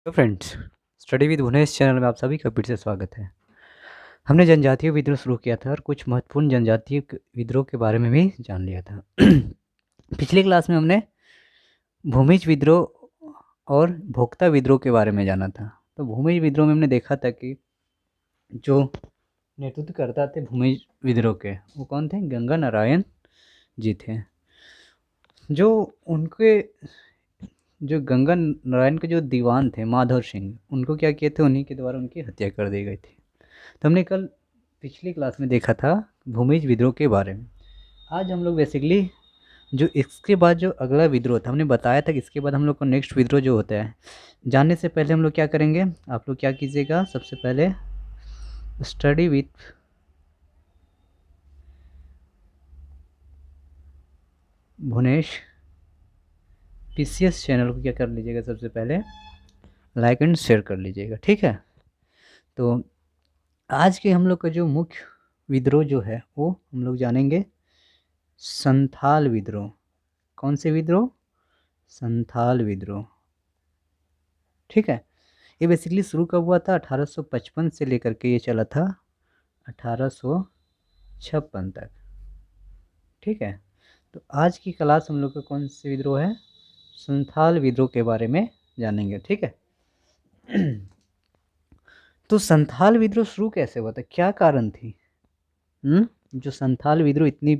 तो friends, study with Bhuvnesh channel में आप सभी का फिर से स्वागत है। हमने जनजातीय विद्रोह शुरू किया था और कुछ महत्वपूर्ण जनजातीय विद्रोह के बारे में भी जान लिया था। पिछली क्लास में हमने भूमिज विद्रोह और भोक्ता विद्रोह के बारे में जाना था। तो भूमिज विद्रोह में हमने देखा था कि जो नेतृत्व करता थे भूमिज विद्रोह के, वो कौन थे? गंगा नारायण जी थे। जो उनके जो गंगा नारायण के जो दीवान थे माधव सिंह, उनको क्या किए थे? उन्हीं के द्वारा उनकी हत्या कर दी गई थी। तो हमने कल पिछली क्लास में देखा था भूमिज विद्रोह के बारे में। आज हम लोग बेसिकली जो इसके बाद जो अगला विद्रोह था, हमने बताया था कि इसके बाद हम लोग को नेक्स्ट विद्रोह जो होता है, जानने से पहले हम लोग क्या करेंगे? आप लोग क्या कीजिएगा? सबसे पहले study with Bhuvnesh PCS channel को क्या कर लीजिएगा? सबसे पहले लाइक एंड शेयर कर लीजिएगा, ठीक है। तो आज के हम लोग का जो मुख्य विद्रोह जो है वो हम लोग जानेंगे संथाल विद्रोह। कौन से विद्रोह? संथाल विद्रोह, ठीक है। ये बेसिकली शुरू कब हुआ था? 1855 से लेकर के ये चला था 1856 तक, ठीक है। तो आज की क्लास हम लोग का कौन से विद्रोह है? संथाल विद्रोह के बारे में जानेंगे, ठीक है। तो संथाल विद्रोह शुरू कैसे हुआ था? क्या कारण थी? जो संथाल विद्रोह इतनी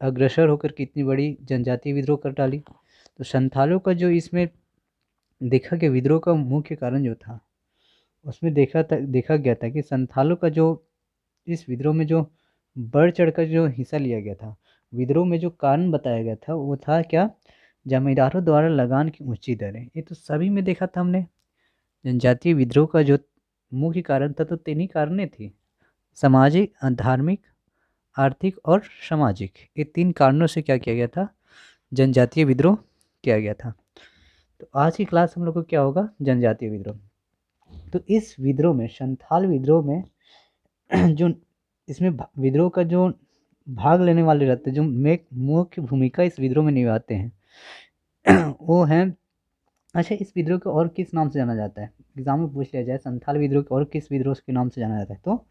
अग्रसर होकर के इतनी बड़ी जनजातीय विद्रोह कर डाली। तो संथालों का जो इसमें देखा कि विद्रोह का मुख्य कारण जो था, उसमें देखा गया था कि संथालों का जो इस विद्रोह में जो बढ़ चढ़कर जो हिस्सा लिया गया था, विद्रोह में जो कारण बताया गया था वो था क्या? जमींदारों द्वारा लगान की ऊंची दरें। ये तो सभी में देखा था हमने। जनजातीय विद्रोह का जो मुख्य कारण था तो तीन ही कारण थी: सामाजिक, धार्मिक, आर्थिक और सामाजिक। ये तीन कारणों से क्या किया गया था? जनजातीय विद्रोह किया गया था। तो आज की क्लास हम लोग को क्या होगा? जनजातीय विद्रोह। तो इस विद्रोह में, संथाल विद्रोह में जो इसमें विद्रोह का जो भाग लेने वाले रहते हैं, जो मुख्य भूमिका इस विद्रोह में निभाते हैं वो हैं। अच्छा, इस विद्रोह को और किस नाम से जाना जाता है? एग्जाम में पूछ लिया जाए संथाल विद्रोह को और किस विद्रोह के नाम से जाना जाता है, तो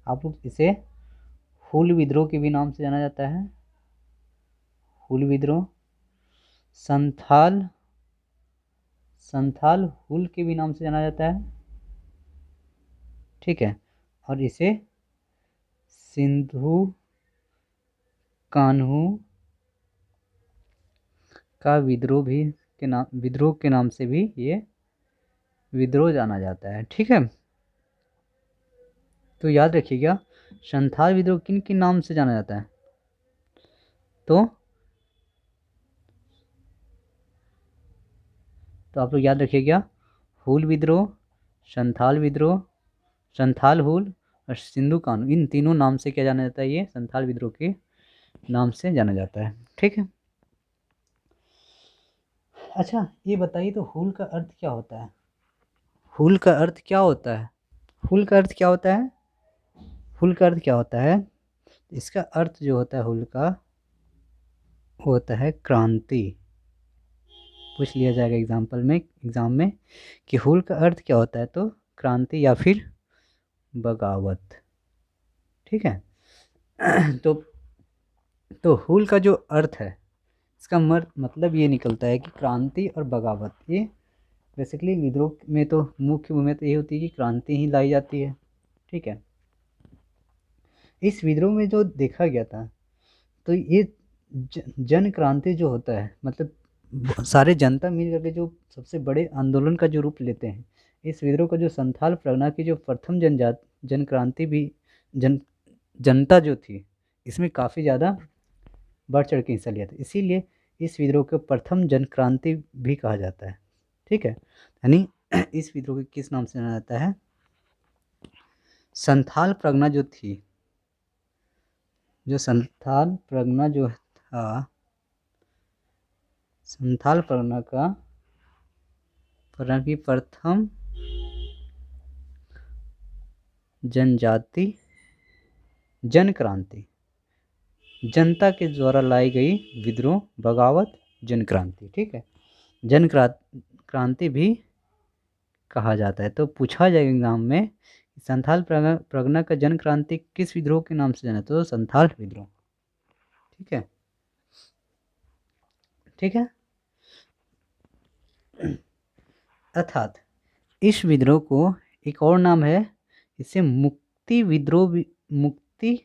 आप लोग इसे हुल विद्रोह के भी नाम से जाना जाता है। हुल विद्रोह, संथाल संथाल हुल के भी नाम से जाना जाता है, ठीक है। और इसे सिंधु कान्हू का विद्रोह के नाम से भी ये विद्रोह जाना जाता है, ठीक है। तो याद रखिएगा, संथाल विद्रोह किन किन नाम से जाना जाता है? तो आप लोग याद रखिएगा, हुल विद्रोह, संथाल विद्रोह, संथाल हुल और सिंधु कान्हू, इन तीनों नाम से क्या जाना जाता है? ये संथाल विद्रोह के नाम से जाना जाता है, ठीक है। अच्छा, ये बताइए तो हुल का अर्थ क्या होता है? हुल का अर्थ क्या होता है? हुल का अर्थ क्या होता है? हुल का अर्थ क्या होता है? इसका अर्थ जो होता है हुल का, वो होता है क्रांति। पूछ लिया जाएगा एग्जाम में कि हुल का अर्थ क्या होता है, तो क्रांति या फिर बगावत, ठीक है। तो हुल का जो अर्थ है, इसका मतलब ये निकलता है कि क्रांति और बगावत। ये बेसिकली विद्रोह में तो मुख्य भूमिका तो ये होती है कि क्रांति ही लाई जाती है, ठीक है। इस विद्रोह में जो देखा गया था, तो ये जन क्रांति जो होता है, मतलब सारे जनता मिल करके जो सबसे बड़े आंदोलन का जो रूप लेते हैं, इस विद्रोह का जो संथाल परगना की जो प्रथम जन क्रांति भी जनता जो थी, इसमें काफ़ी ज़्यादा बढ़ चढ़ के हिस्सा लिया था। इसीलिए इस विद्रोह को प्रथम जन क्रांति भी कहा जाता है, ठीक है। यानी इस विद्रोह को किस नाम से जाना जाता है? संथाल परगना जो थी, जो संथाल परगना जो था, संथाल परगना की प्रथम जनजाति जन क्रांति, जनता के द्वारा लाई गई विद्रोह, बगावत, जन क्रांति, ठीक है। जन क्रांति भी कहा जाता है। तो पूछा जाएगा एग्जाम में, संथाल परगना का जन क्रांति किस विद्रोह के नाम से जाना, तो संथाल विद्रोह। ठीक है, ठीक है। अर्थात इस विद्रोह को एक और नाम है, इसे मुक्ति विद्रोह, मुक्ति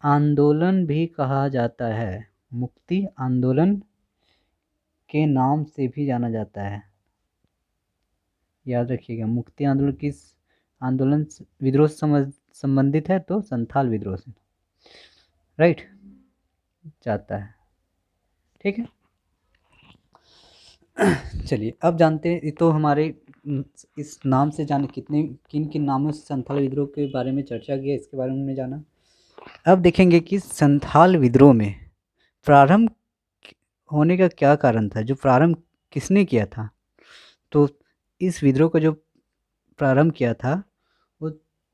आंदोलन भी कहा जाता है। मुक्ति आंदोलन के नाम से भी जाना जाता है। याद रखिएगा, मुक्ति आंदोलन किस आंदोलन विद्रोह से संबंधित है, तो संथाल विद्रोह से, राइट, जाता है। ठीक है, चलिए अब जानते हैं, तो हमारे इस नाम से जाने किन किन नामों से संथाल विद्रोह के बारे में चर्चा की है, इसके बारे में हमने जाना। अब देखेंगे कि संथाल विद्रोह में प्रारंभ होने का क्या कारण था, जो प्रारंभ किसने किया था। तो इस विद्रोह को जो प्रारंभ किया था वो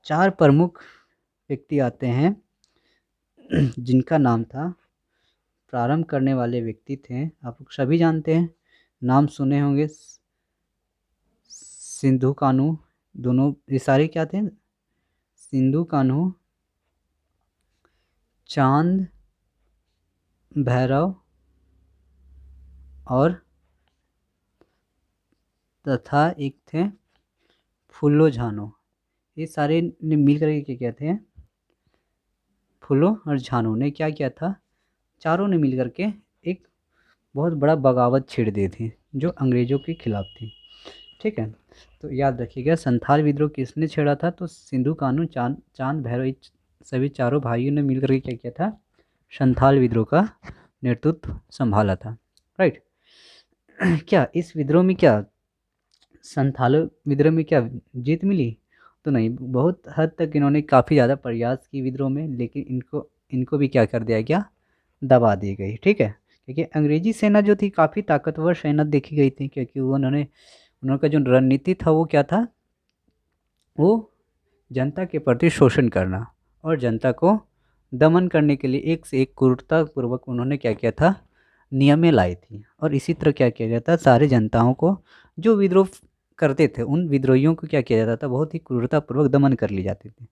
4 प्रमुख व्यक्ति आते हैं, जिनका नाम था, प्रारंभ करने वाले व्यक्ति थे, आप लोग सभी जानते हैं, नाम सुने होंगे, सिंधु कान्हू, दोनों ये सारे क्या थे, सिंधु कान्हू, चांद भैरव और तथा एक थे फुल्लो झानो। ये सारे ने मिल करके क्या कहते हैं, फुल्लो और झानो ने क्या किया था, चारों ने मिल करके एक बहुत बड़ा बगावत छेड़ दी थी जो अंग्रेज़ों के खिलाफ थी। ठीक है, तो याद रखिएगा, संथाल विद्रोह किसने छेड़ा था, तो सिंधु कान्हू, चांद भैरव, सभी चारों भाइयों ने मिलकर के क्या किया था, संथाल विद्रोह का नेतृत्व संभाला था। राइट, क्या इस विद्रोह में क्या संथाल विद्रोह में क्या जीत मिली, तो नहीं, बहुत हद तक इन्होंने काफ़ी ज़्यादा प्रयास की विद्रोह में, लेकिन इनको भी क्या कर दिया गया, दबा दी गई। ठीक है, क्योंकि अंग्रेजी सेना जो थी काफ़ी ताकतवर सेना देखी गई थी, क्योंकि उनका जो रणनीति था वो क्या था, वो जनता के प्रति शोषण करना और जनता को दमन करने के लिए एक से एक क्रूरतापूर्वक उन्होंने क्या किया था, नियमें लाई थी। और इसी तरह क्या किया जाता, सारे जनताओं को जो विद्रोह करते थे उन विद्रोहियों को क्या किया जाता था, बहुत ही क्रूरतापूर्वक दमन कर ली जाती थी,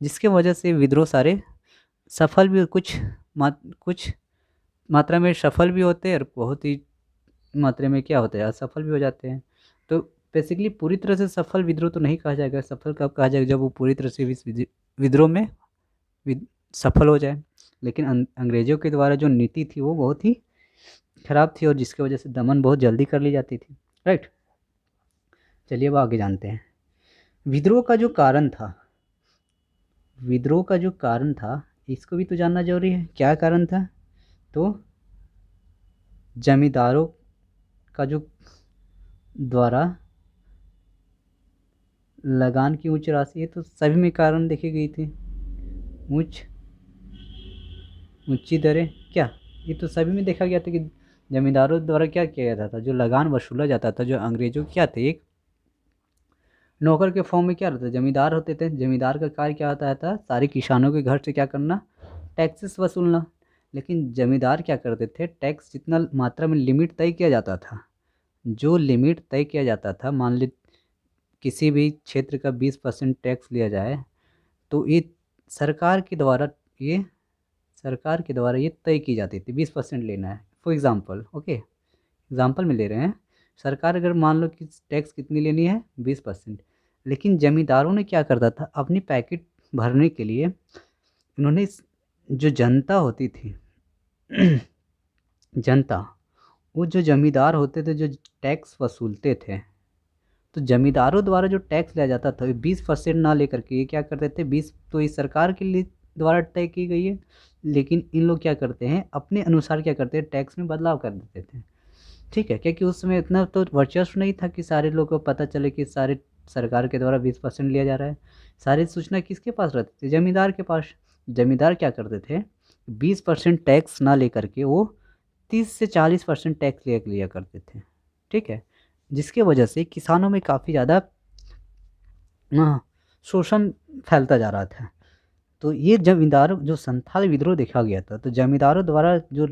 जिसके वजह से विद्रोह सारे सफल भी, कुछ मात्रा में सफल भी होते हैं और बहुत ही मात्रा में क्या होता है, असफल भी हो जाते हैं। तो बेसिकली पूरी तरह से सफल विद्रोह तो नहीं कहा जाएगा, सफल कब कहा जाएगा, जब वो पूरी तरह से इस विद्रोह में सफल हो जाए। लेकिन अंग्रेज़ों के द्वारा जो नीति थी वो बहुत ही खराब थी और जिसकी वजह से दमन बहुत जल्दी कर ली जाती थी। राइट, चलिए अब आगे जानते हैं विद्रोह का जो कारण था। विद्रोह का जो कारण था इसको भी तो जानना जरूरी है, क्या कारण था, तो जमींदारों का जो द्वारा लगान की उच्च राशि है, तो सभी में कारण देखी गई थी, ऊंची दरें, क्या ये तो सभी में देखा गया था कि जमींदारों द्वारा क्या किया जाता था, जो लगान वसूला जाता था, जो अंग्रेजों क्या थे, एक नौकर के फॉर्म में क्या रहता, जमींदार होते थे। जमींदार का कार्य क्या होता था, सारे किसानों के घर से क्या करना, टैक्सेस वसूलना। लेकिन जमींदार क्या करते थे, टैक्स जितना मात्रा में लिमिट तय किया जाता था, जो लिमिट तय किया जाता था, मान ली किसी भी क्षेत्र का 20% टैक्स लिया जाए, तो ये सरकार के द्वारा ये तय की जाती थी, 20% लेना है। फॉर एग्ज़ाम्पल, ओके, एग्ज़ाम्पल में ले रहे हैं, सरकार अगर मान लो कि टैक्स कितनी लेनी है, 20%, लेकिन ज़मींदारों ने क्या करता था, अपनी पैकेट भरने के लिए उन्होंने जो जनता होती थी जनता, वो जो जमींदार होते थे जो टैक्स वसूलते थे, तो जमींदारों द्वारा जो टैक्स लिया जाता था 20% ना लेकर के ये क्या करते थे, 20 तो इस सरकार के लिए द्वारा तय की गई है, लेकिन इन लोग क्या करते हैं, अपने अनुसार क्या करते हैं, टैक्स में बदलाव कर देते थे। ठीक है, क्योंकि उस समय इतना तो वर्चस्व नहीं था कि सारे लोगों को पता चले कि सारे सरकार के द्वारा 20% लिया जा रहा है। सारी सूचना किसके पास रहती थी, जमींदार के पास। जमींदार क्या करते थे, 20% टैक्स ना लेकर के वो 30 से 40% टैक्स लिया करते थे। ठीक है, जिसके वजह से किसानों में काफ़ी ज़्यादा शोषण फैलता जा रहा था। तो ये जमींदारों जो संथाल विद्रोह देखा गया था, तो जमींदारों द्वारा जो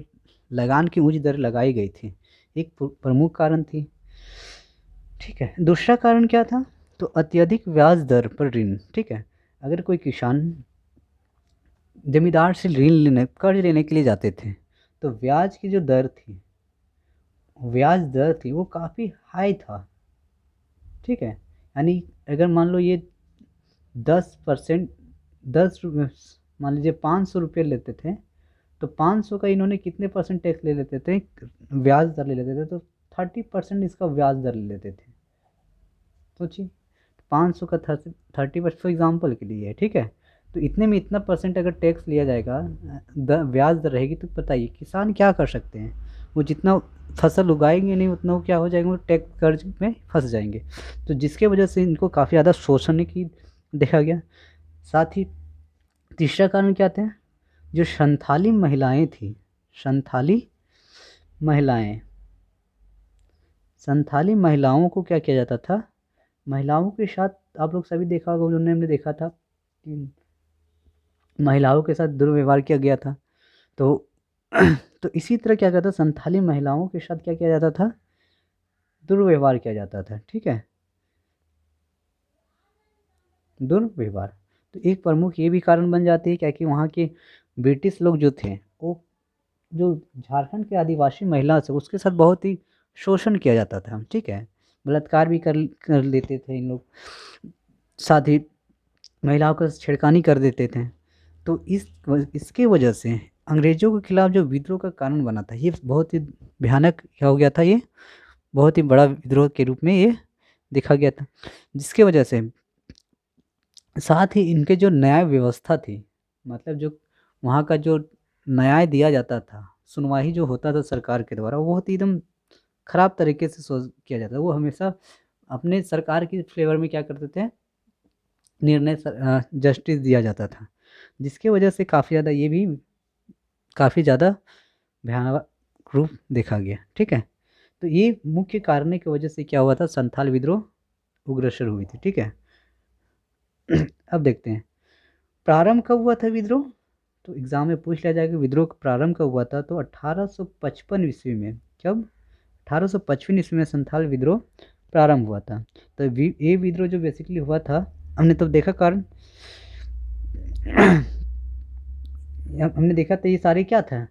लगान की ऊंची दर लगाई गई थी, एक प्रमुख कारण थी। ठीक है। दूसरा कारण क्या था? तो अत्यधिक ब्याज दर पर ऋण। ठीक है, अगर कोई किसान जमींदार से ऋण लेने कर्ज लेने के लिए जाते थे तो ब्याज की जो दर थी, ब्याज दर थी वो काफ़ी हाई था। ठीक है, यानी अगर मान लो ये 10%, मान लीजिए 500 रुपये लेते थे, तो 500 का इन्होंने कितने परसेंट टैक्स ले लेते थे, ब्याज दर ले लेते थे, तो 30% इसका ब्याज दर ले लेते थे। सोचिए, 500 का 30% फॉर एग्जाम्पल के लिए है। ठीक है, तो इतने में इतना परसेंट अगर टैक्स लिया जाएगा, ब्याज दर रहेगी, तो बताइए किसान क्या कर सकते हैं? वो जितना फसल उगाएंगे नहीं उतना वो क्या हो जाएंगे, वो टैक्स कर्ज में फंस जाएंगे। तो जिसके वजह से इनको काफ़ी ज़्यादा शोषण की देखा गया। साथ ही तीसरा कारण क्या था? जो संथाली महिलाएं थी, संथाली महिलाएं, संथाली महिलाओं को क्या किया जाता था? महिलाओं के साथ आप लोग सभी देखा होगा, उन्होंने हमने देखा था कि महिलाओं के साथ दुर्व्यवहार किया गया था। तो तो इसी तरह क्या कहता था, संथाली महिलाओं के साथ क्या किया जाता था? दुर्व्यवहार किया जाता था। ठीक है, दुर्व्यवहार। तो एक प्रमुख ये भी कारण बन जाती है क्या कि वहाँ के ब्रिटिश लोग जो थे, वो जो झारखंड के आदिवासी महिला से उसके साथ बहुत ही शोषण किया जाता था। ठीक है, बलात्कार भी कर कर लेते थे इन लोग, साथ ही महिलाओं को छेड़खानी कर देते थे। तो इसके वजह से अंग्रेज़ों के खिलाफ जो विद्रोह का कारण बना था, ये बहुत ही भयानक क्या हो गया था, ये बहुत ही बड़ा विद्रोह के रूप में ये देखा गया था। जिसके वजह से साथ ही इनके जो न्याय व्यवस्था थी, मतलब जो वहाँ का जो न्याय दिया जाता था, सुनवाई जो होता था सरकार के द्वारा, वो बहुत ही एकदम खराब तरीके से सोच किया जाता है। वो हमेशा अपने सरकार की फेवर में क्या करते थे, निर्णय जस्टिस दिया जाता था। जिसकी वजह से काफ़ी ज़्यादा ये भी काफ़ी ज़्यादा भयानक रूप देखा गया। ठीक है, तो ये मुख्य कारणों की वजह से क्या हुआ था, संथाल विद्रोह उग्रसर हुई थी। ठीक है, अब देखते हैं प्रारंभ कब हुआ था विद्रोह। तो एग्जाम में पूछ लिया जाएगा विद्रोह का प्रारंभ कब हुआ था। तो 1855 ईस्वी में। कब? 1855 ईस्वी में संथाल विद्रोह प्रारंभ हुआ था। तो ये विद्रोह जो बेसिकली हुआ था, हमने तो देखा कारण हमने देखा था, ये सारे क्या था,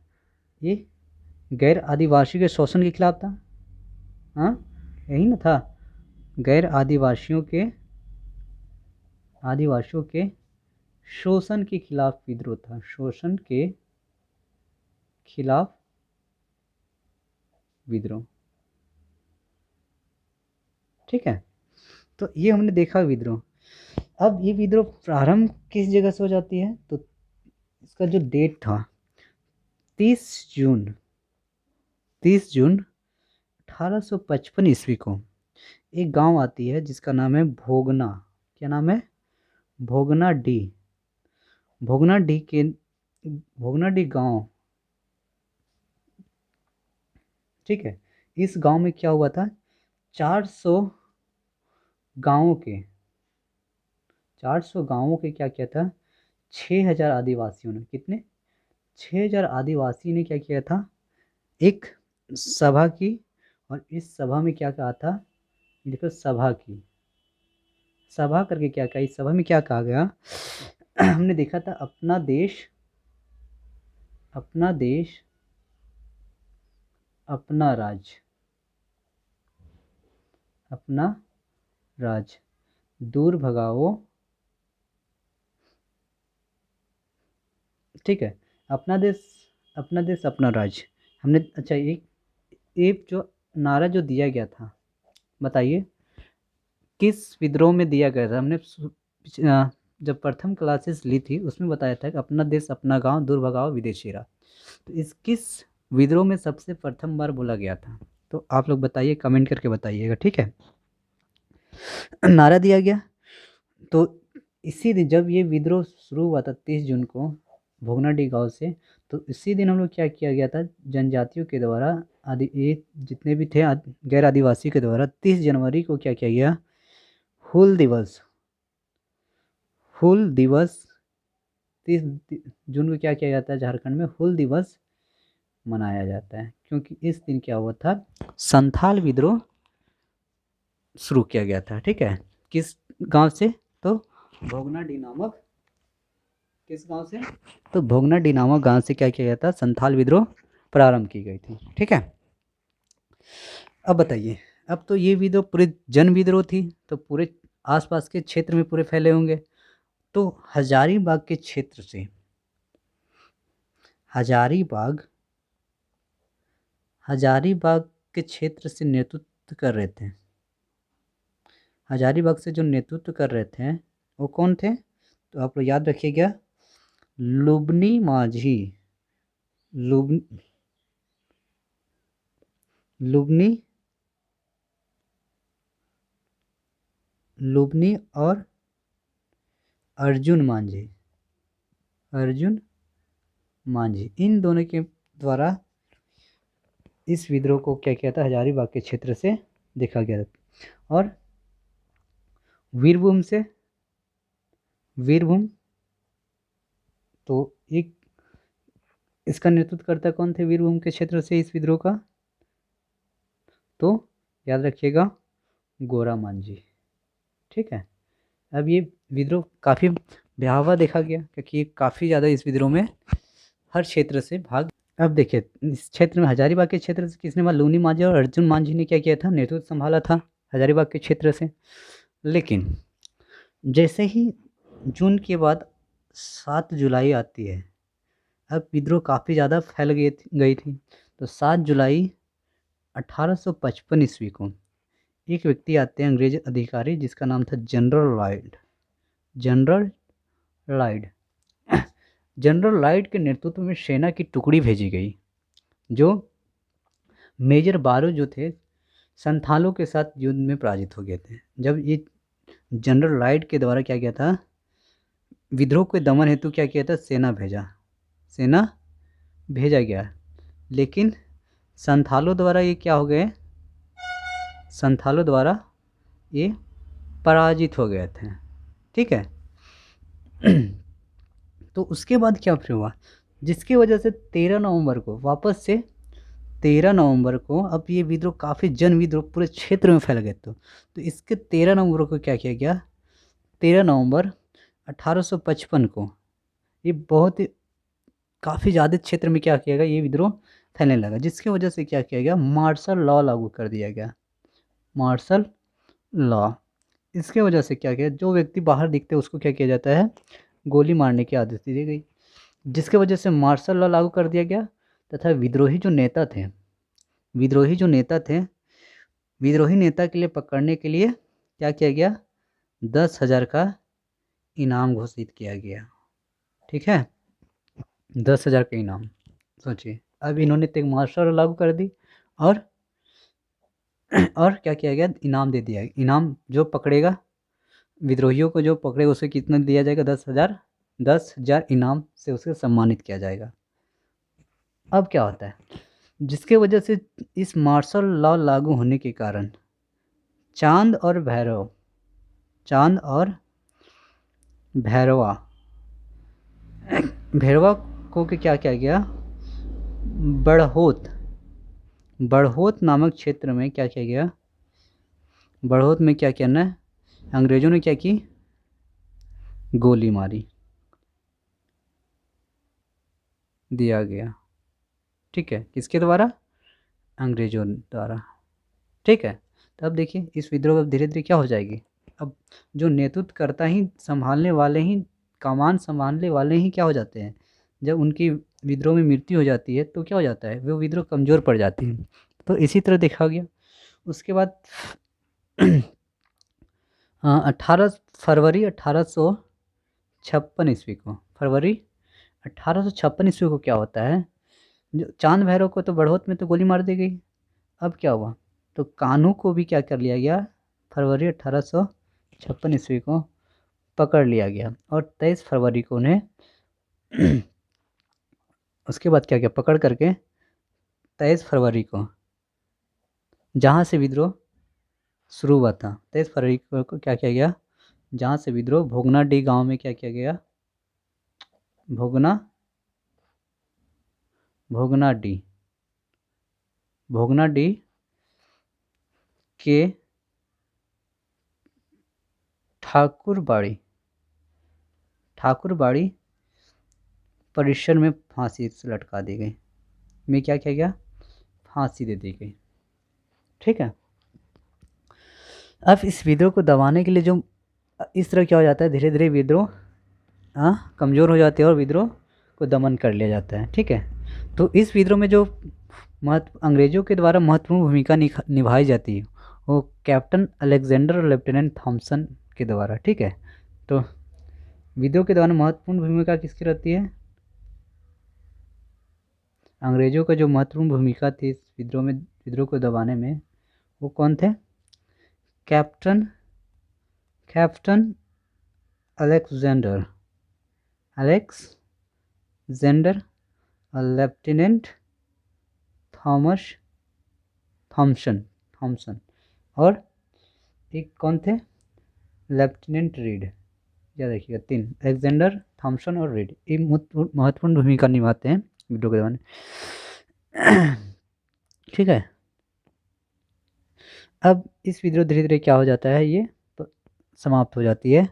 ये गैर आदिवासी के शोषण के खिलाफ था। हाँ, यही ना था, गैर आदिवासियों के शोषण के खिलाफ विद्रोह था, शोषण के खिलाफ विद्रोह। ठीक है, तो ये हमने देखा विद्रोह। अब ये विद्रोह प्रारंभ किस जगह से हो जाती है, तो इसका जो डेट था 30 जून, 1855 ईस्वी को एक गांव आती है जिसका नाम है भोगना। क्या नाम है? भोगना डी। भोगना डी के भोगना डी गांव। ठीक है, इस गांव में क्या हुआ था, 400 गांवों के 400 गांवों के क्या किया था, 6000 आदिवासियों ने, कितने, 6000 आदिवासी ने क्या किया था, एक सभा की। और इस सभा में क्या कहा था, देखो सभा की, सभा करके क्या कहा, इस सभा में क्या कहा गया हमने देखा था, अपना देश अपना राज, अपना राज दूर भगाओ। ठीक है, अपना देश अपना राज। हमने अच्छा एक जो नारा जो दिया गया था, बताइए किस विद्रोह में दिया गया था। हमने जब प्रथम क्लासेस ली थी उसमें बताया था कि अपना देश अपना गांव दूर भगाओ विदेशी राज। तो इस किस विद्रोह में सबसे प्रथम बार बोला गया था, तो आप लोग बताइए, कमेंट करके बताइएगा। ठीक है, नारा दिया गया। तो इसी दिन जब ये विद्रोह शुरू हुआ था 30 जून को भोगनाडीह गांव से, तो इसी दिन हम लोग क्या किया गया था, जनजातियों के द्वारा, आदि ये जितने भी थे गैर आदिवासी के द्वारा 30 जनवरी को क्या किया गया, हूल दिवस। हूल दिवस 30 जून को क्या किया जाता है, झारखंड में हूल दिवस मनाया जाता है, क्योंकि इस दिन क्या हुआ था, संथाल विद्रोह शुरू किया गया था। ठीक है, किस गांव से? तो भोगनाडी नामक, किस गांव से? तो भोगनाडी नामक गांव से क्या किया गया था? संथाल विद्रोह प्रारंभ की गई थी। ठीक है, अब बताइए, अब तो ये विद्रोह पूरे जन विद्रोह थी, तो पूरे आसपास के क्षेत्र में पूरे फैले होंगे। तो हजारीबाग के क्षेत्र से, हजारीबाग हजारीबाग के क्षेत्र से नेतृत्व कर रहे थे, हजारीबाग से जो नेतृत्व कर रहे थे वो कौन थे? तो आप लोग याद रखिएगा, लुबनी माझी, लुब लुबनी लुबनी और अर्जुन मांझी, अर्जुन मांझी, इन दोनों के द्वारा इस विद्रोह को क्या किया था? हजारीबाग के क्षेत्र से देखा गया था। और वीरभूम से, वीरभूम, तो एक इसका नेतृत्व करता कौन थे वीरभूम के क्षेत्र से इस विद्रोह का? तो याद रखिएगा, गोरा मांझी। ठीक है, अब ये विद्रोह काफ़ी भयावह देखा गया, क्योंकि काफ़ी ज़्यादा इस विद्रोह में हर क्षेत्र से भाग। अब देखिए, इस क्षेत्र में हजारीबाग के क्षेत्र से किसने? लूनी मांझी और अर्जुन मांझी ने क्या किया था? नेतृत्व संभाला था हजारीबाग के क्षेत्र से। लेकिन जैसे ही जून के बाद 7 जुलाई आती है, अब विद्रोह काफ़ी ज़्यादा फैल गई थी। तो 7 जुलाई 1855 ईस्वी को एक व्यक्ति आते हैं, अंग्रेज अधिकारी, जिसका नाम था general Lloyd, general Lloyd. General Lloyd के नेतृत्व में सेना की टुकड़ी भेजी गई, जो मेजर बारो जो थे संथालों के साथ युद्ध में पराजित हो गए थे। जब ये जनरल लॉयड के द्वारा क्या किया था? विद्रोह के दमन हेतु क्या किया था? सेना भेजा गया। लेकिन संथालों द्वारा ये क्या हो गए? संथालों द्वारा ये पराजित हो गए थे। ठीक है, तो उसके बाद क्या फिर हुआ? जिसकी वजह से 13 नवंबर को, वापस से 13 नवंबर को, अब ये विद्रोह काफ़ी जन विद्रोह पूरे क्षेत्र में फैल गए। तो इसके 13 नवंबर को क्या किया गया? 13 नवंबर 1855 को ये बहुत ही काफ़ी ज़्यादा क्षेत्र में क्या किया गया? ये विद्रोह फैलने लगा, जिसकी वजह से क्या किया गया? मार्शल लॉ लागू कर दिया गया, मार्शल लॉ। इसके वजह से क्या किया? जो व्यक्ति बाहर दिखते उसको क्या किया जाता है? गोली मारने की आदत दी गई, जिसके वजह से मार्शल लॉ लागू कर दिया गया। तथा विद्रोही जो नेता थे, विद्रोही नेता के लिए पकड़ने के लिए क्या किया गया? 10,000 का इनाम घोषित किया गया। ठीक है, 10,000 का इनाम। सोचिए, अब इन्होंने तो मार्शल लॉ लागू कर दी, और और क्या किया गया? इनाम दे दिया। इनाम जो पकड़ेगा, विद्रोहियों को जो पकड़ेगा उसे कितना दिया जाएगा? 10,000, 10,000 इनाम से उसे सम्मानित किया जाएगा। अब क्या होता है? जिसके वजह से इस मार्शल लॉ लागू होने के कारण चांद और भैरवा भैरवा को क्या किया गया? बढ़ोत नामक क्षेत्र में क्या किया गया? बढ़ोत में क्या किया ना? अंग्रेजों ने क्या की? गोली मारी दिया गया। ठीक है, किसके द्वारा? अंग्रेजों द्वारा। ठीक है, तो अब देखिए, इस विद्रोह अब धीरे धीरे क्या हो जाएगी? अब जो नेतृत्व करता ही संभालने वाले ही, कमान संभालने वाले ही क्या हो जाते हैं? जब उनकी विद्रोह में मृत्यु हो जाती है तो क्या हो जाता है? वो विद्रोह कमज़ोर पड़ जाती है। तो इसी तरह देखा गया। उसके बाद 18 फरवरी 1856 ईस्वी को, फरवरी 1856 ईस्वी को क्या होता है? जो चांद भैरव को तो बढ़ोत में तो गोली मार दी गई। अब क्या हुआ? तो कान्हू को भी क्या कर लिया गया? फरवरी 1856 ईस्वी को पकड़ लिया गया, और 23 फरवरी को उन्हें उसके बाद क्या किया? पकड़ करके 23 फरवरी को, जहाँ से विद्रोह शुरू हुआ था, 23 फरवरी को क्या किया गया? जहाँ से विद्रोह भोगनाडीह गांव में क्या किया गया? भोगनाडीह भोगनाडीह के ठाकुरबाड़ी ठाकुरबाड़ी परिसर में फांसी से लटका दी गई, में क्या किया गया, फांसी दे दी गई। ठीक है। अब इस विद्रोह को दबाने के लिए जो इस तरह क्या हो जाता है, धीरे धीरे विद्रोह कमज़ोर हो जाते हैं और विद्रोह को दमन कर लिया जाता है। ठीक है। तो इस विद्रोह में जो अंग्रेज़ों के द्वारा महत्वपूर्ण भूमिका निभाई जाती है वो कैप्टन अलेक्जेंडर और लेफ्टिनेंट थॉमसन के द्वारा। ठीक है। तो विद्रोह के दौरान महत्वपूर्ण भूमिका किसकी रहती है, अंग्रेज़ों का जो महत्वपूर्ण भूमिका थी इस विद्रोह को दबाने में, वो कौन थे, कैप्टन अलेक्जेंडर और लेफ्टिनेंट थॉमसन और एक कौन थे, लेफ्टिनेंट रीड। याद रखिएगा, 3 अलेक्जेंडर, थॉमसन और रीड, ये महत्वपूर्ण भूमिका निभाते हैं विद्रोह के दौरान। ठीक है। अब इस विद्रोह धीरे धीरे क्या हो जाता है, ये समाप्त हो जाती है।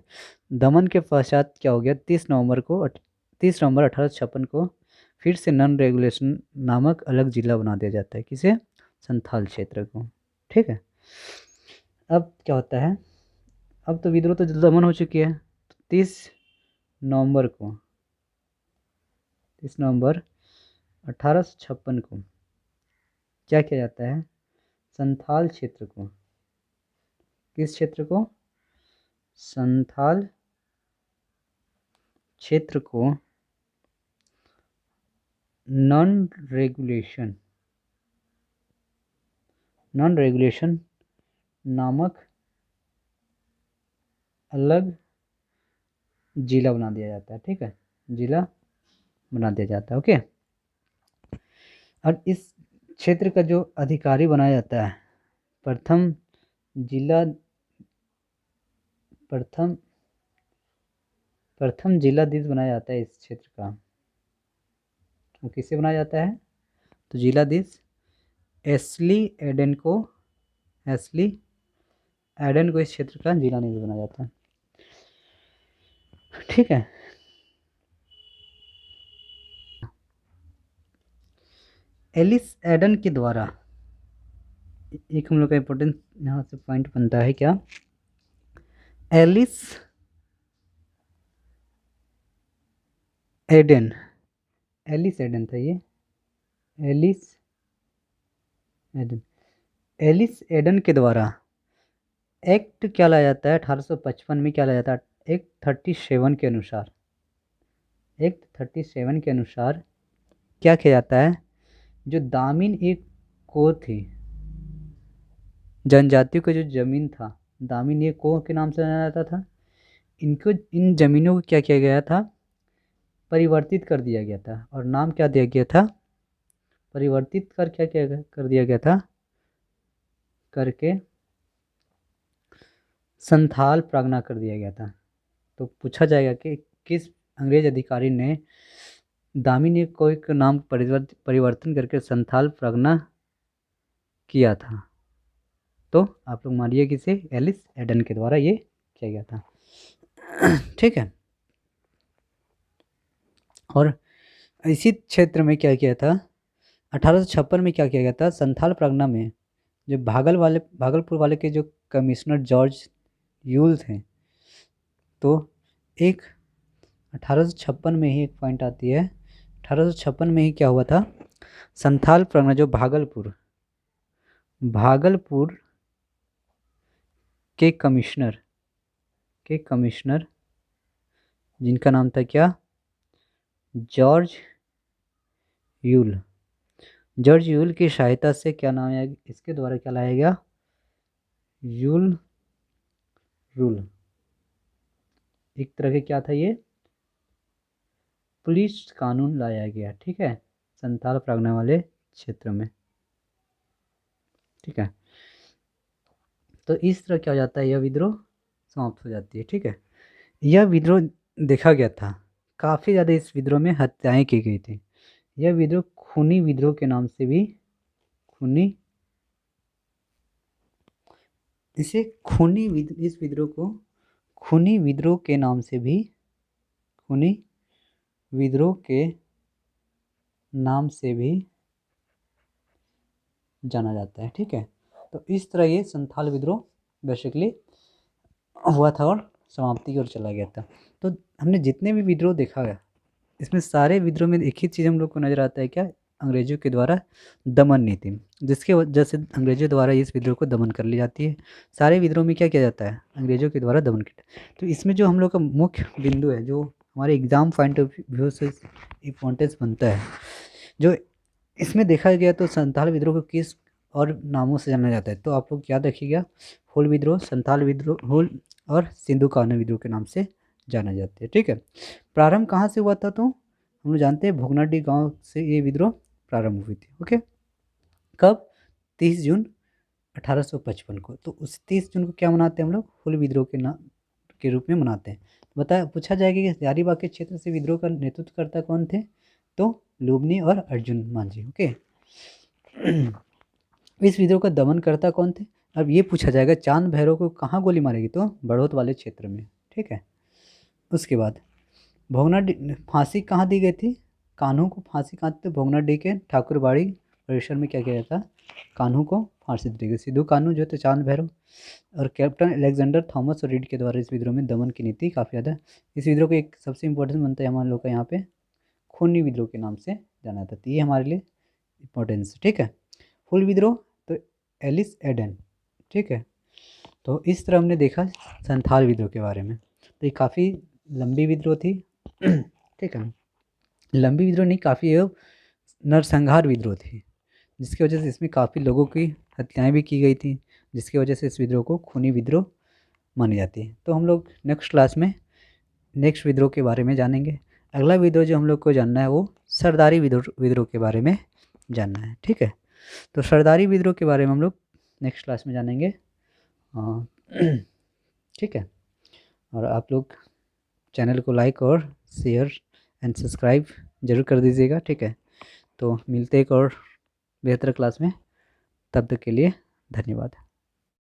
दमन के पश्चात क्या हो गया, 30 नवंबर 1856 को फिर से नॉन रेगुलेशन नामक अलग जिला बना दिया जाता है, किसे, संथाल क्षेत्र को। ठीक है। अब क्या होता है, अब तो विद्रोह तो दमन हो चुकी है। 30 नवंबर 1856 को क्या किया जाता है, संथाल क्षेत्र को, किस क्षेत्र को, संथाल क्षेत्र को नॉन रेगुलेशन नामक अलग जिला बना दिया जाता है। ठीक है, जिला बना दिया जाता है। ओके। और इस क्षेत्र का जो अधिकारी बनाया जाता है, प्रथम जिलाधीश बनाया जाता है इस क्षेत्र का, वो किससे बनाया जाता है, तो जिलाधीश एस्ली एडन को इस क्षेत्र का जिलाधीश बनाया जाता है। ठीक है। एलिस एडन के द्वारा, एक हम लोग का इम्पोर्टेंट यहाँ से पॉइंट बनता है, क्या, एलिस एडन था ये, एलिस एडन के द्वारा एक्ट क्या लाया जाता है, 1855 में क्या लाया जाता है, एक्ट 37 के अनुसार क्या किया जाता है, जो दामिन एक को थी, जनजातियों का जो जमीन था, दामिन एक को के नाम से जाना जाता था, इन जमीनों को क्या किया गया था, परिवर्तित कर दिया गया था, और नाम क्या दिया गया था, परिवर्तित कर क्या किया कर दिया गया था, करके संथाल प्रागना कर दिया गया था। तो पूछा जाएगा कि किस अंग्रेज अधिकारी ने दामिनी को एक नाम परिवर्तन करके संथाल प्रागना किया था, तो आप लोग मानिए किसे, एलिस एडन के द्वारा ये किया गया था। ठीक है। और इसी क्षेत्र में क्या किया था, 1856 में क्या किया गया था, संथाल प्रागना में जो भागलपुर वाले के जो कमिश्नर जॉर्ज यूल थे, तो एक 1856 में ही एक पॉइंट आती है, 1856 में ही क्या हुआ था, संथाल प्रागना जो भागलपुर के कमिश्नर जिनका नाम था क्या, जॉर्ज यूल की सहायता से क्या नाम है, इसके द्वारा क्या लाया गया, यूल रूल, एक तरह के क्या था ये, पुलिस कानून लाया गया। ठीक है, संथाल प्रागना वाले क्षेत्र में। ठीक है। तो इस तरह क्या हो जाता है, यह विद्रोह समाप्त हो जाती है। ठीक है। यह विद्रोह देखा गया था, काफ़ी ज़्यादा इस विद्रोह में हत्याएं की गई थी। यह विद्रोह खूनी विद्रोह के नाम से भी इस विद्रोह को खूनी विद्रोह के नाम से भी, खूनी विद्रोह के नाम से भी जाना जाता है। ठीक है, तो इस तरह ये संथाल विद्रोह बेसिकली हुआ था और समाप्ति की ओर चला गया था। तो हमने जितने भी विद्रोह देखा है, इसमें सारे विद्रोह में एक ही चीज़ हम लोग को नज़र आता है, क्या? अंग्रेजों के द्वारा दमन नीति, जिसके वजह से अंग्रेजों द्वारा इस विद्रोह को दमन कर ली जाती है। सारे विद्रोह में क्या किया जाता है? अंग्रेजों के द्वारा दमन किया। तो इसमें जो हम लोग का मुख्य बिंदु है, जो हमारे एग्जाम पॉइंट ऑफ व्यू से इम्पोर्टेंस बनता है, जो इसमें देखा गया, तो संथाल विद्रोह को किस और नामों से जाना जाता है? तो आप लोग याद रखिएगा, हुल विद्रोह, संथाल विद्रोह, हुल और सिंधु कान्हू विद्रोह के नाम से जाना जाता है। ठीक है, प्रारंभ कहाँ से हुआ था? तो हम लोग जानते हैं भोगनाडीह गांव से ये विद्रोह प्रारंभ हुई थी। ओके, कब? 30 जून 1855 को। तो उस 30 जून को क्या मनाते हैं हम लोग? हुल विद्रोह के नाम के रूप में मनाते हैं। बताया, पूछा जाएगा कि हजारीबाग के क्षेत्र से विद्रोह का नेतृत्वकर्ता कौन थे? तो लुम्बिनी और अर्जुन मांझी। ओके, इस विद्रोह का दमन करता कौन थे? अब ये पूछा जाएगा, चांद भैरव को कहाँ गोली मारेगी? तो बड़ौत वाले क्षेत्र में। ठीक है, उसके बाद भोगनाडीह फांसी कहाँ दी गई थी? कान्हू को फांसी कहाँ थी? भोगनाडीह के ठाकुरबाड़ी परिसर में क्या किया गया था? कान्हू को फांसी दी गई। सिद्धू कान्हू जो थे चांद भैरव और कैप्टन अलेक्जेंडर थॉमस और रीड के द्वारा इस विद्रोह में दमन की नीति काफ़ी ज़्यादा। इस विद्रोह को एक सबसे इंपॉर्टेंट बनता है हमारे लोग का यहाँ पे खूनी विद्रोह के नाम से जाना जाता है। ये हमारे लिए इंपॉर्टेंस। ठीक है, हुल विद्रोह तो एलिस एडन। ठीक है, तो इस तरह हमने देखा संथाल विद्रोह के बारे में। तो ये काफ़ी लंबी विद्रोह थी। ठीक है, लंबी विद्रोह नहीं, काफ़ी नरसंहार विद्रोह थी, जिसकी वजह से इसमें काफ़ी लोगों की हत्याएं भी की गई थी, जिसकी वजह से इस विद्रोह को खूनी विद्रोह मानी जाती है। तो हम लोग नेक्स्ट क्लास में नेक्स्ट विद्रोह के बारे में जानेंगे। अगला विद्रोह जो हम लोग को जानना है वो सरदारी विद्रोह के बारे में जानना है। ठीक है, तो सरदारी विद्रोह के बारे में हम लोग नेक्स्ट क्लास में जानेंगे। ठीक है, और आप लोग चैनल को लाइक और शेयर एंड सब्सक्राइब जरूर कर दीजिएगा। ठीक है, तो मिलते एक और बेहतर क्लास में, तब तक के लिए धन्यवाद।